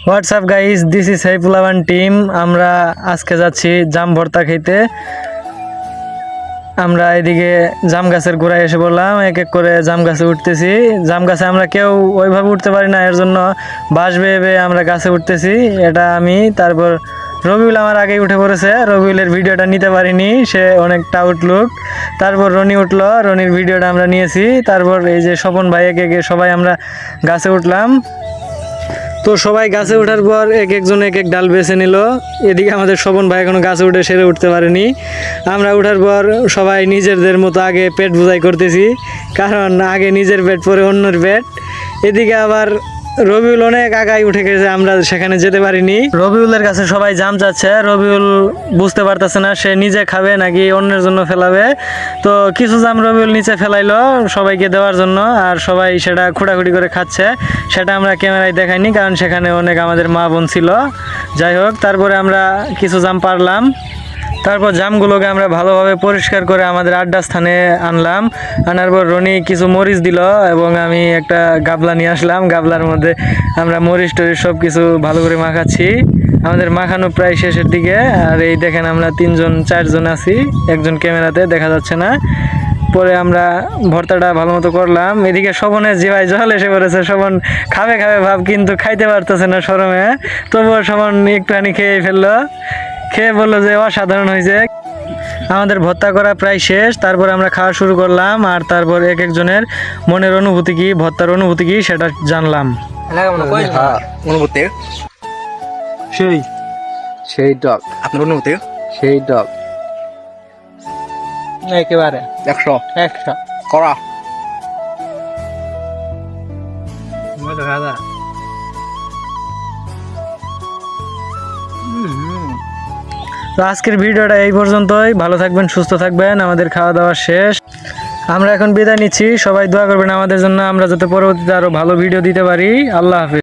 WhatsApp guys, this is সাইফুলাবান team. আমরা আজকে যাচ্ছি জাম ভর্তা খেতে। আমরা এদিকে জাম গাছের গোড়ায় এসে বললাম, এক এক করে জাম গাছে উঠতেছি। জাম গাছে আমরা কেউ ওইভাবে উঠতে পারি না, এর জন্য বাঁশ বেয়ে বেয়ে আমরা গাছে উঠতেছি। এটা আমি, তারপর রবিউল আমার আগেই উঠে পড়েছে। রবিউলের ভিডিওটা নিতে পারিনি, সে অনেকটা উঠলুক। তারপর রনি উঠলো, রনির ভিডিওটা আমরা নিয়েছি। তারপর এই যে স্বপন ভাই, একে একে সবাই আমরা গাছে উঠলাম। তো সবাই গাছে ওঠার পর এক একজন এক এক ডাল বেছে নিল। এদিকে আমাদের স্বপন ভাই এখনো গাছে উঠে সেরে উঠতে পারেনি। আমরা উঠার পর সবাই নিজেদের মতো আগে পেট বোঝাই করতেছি, কারণ আগে নিজের পেট পরে অন্যের পেট। এদিকে আবার রবিউল অনেক আগায় উঠে গেছে, আমরা সেখানে যেতে পারিনি। রবিউলের কাছে সবাই জাম চাচ্ছে, রবিউল বুঝতে পারতেছে না সে নিজে খাবে নাকি অন্যের জন্য ফেলাবে। তো কিছু জাম রবিউল নিচে ফেলাইলো সবাইকে দেওয়ার জন্য, আর সবাই সেটা খুঁটাখুটি করে খাচ্ছে। সেটা আমরা ক্যামেরায় দেখাইনি, কারণ সেখানে অনেক আমাদের মা বোন ছিল। যাই হোক, তারপরে আমরা কিছু জাম পারলাম। তারপর জামগুলোকে আমরা ভালোভাবে পরিষ্কার করে আমাদের আড্ডা স্থানে আনলাম। আনার পর রনি কিছু মরিচ দিল এবং আমি একটা গাবলা নিয়ে আসলাম। গাবলার মধ্যে আমরা মরিচ টরিচ সব কিছু ভালো করে মাখাচ্ছি। আমাদের মাখানো প্রায় শেষের দিকে। আর এই দেখেন আমরা 3-4জন আছি, একজন ক্যামেরাতে দেখা যাচ্ছে না। পরে আমরা ভর্তাটা ভালো মতো করলাম। এদিকে শোভনের জিভায় জল এসে পড়েছে। শোভন খাবে খাবে ভাব, কিন্তু খাইতে পারতেছে না শরমে। তবুও শোভন একটুখানি খেয়ে ফেললো, খেয়ে বললো যে অসাধারণ হয়েছে। আমাদের ভর্তা করা প্রায় শেষ। তারপর আমরা খাওয়া শুরু করলাম, আর তারপর এক একজনের মনের অনুভূতি কি, ভর্তার অনুভূতি কি, সেটা জানলাম। অনুভূতি সেই সেই ডগ, আপনার অনুভূতি সেই ডগ একেবারে 100 100 করা। তো আজকের ভিডিওটা এই পর্যন্তই। ভালো থাকবেন, সুস্থ থাকবেন। আমাদের খাওয়া দাওয়া শেষ, আমরা এখন বিদায় নিচ্ছি। সবাই দোয়া করবেন আমাদের জন্য, আমরা যাতে পরবর্তীতে আরো ভালো ভিডিও দিতে পারি। আল্লাহ হাফেজ।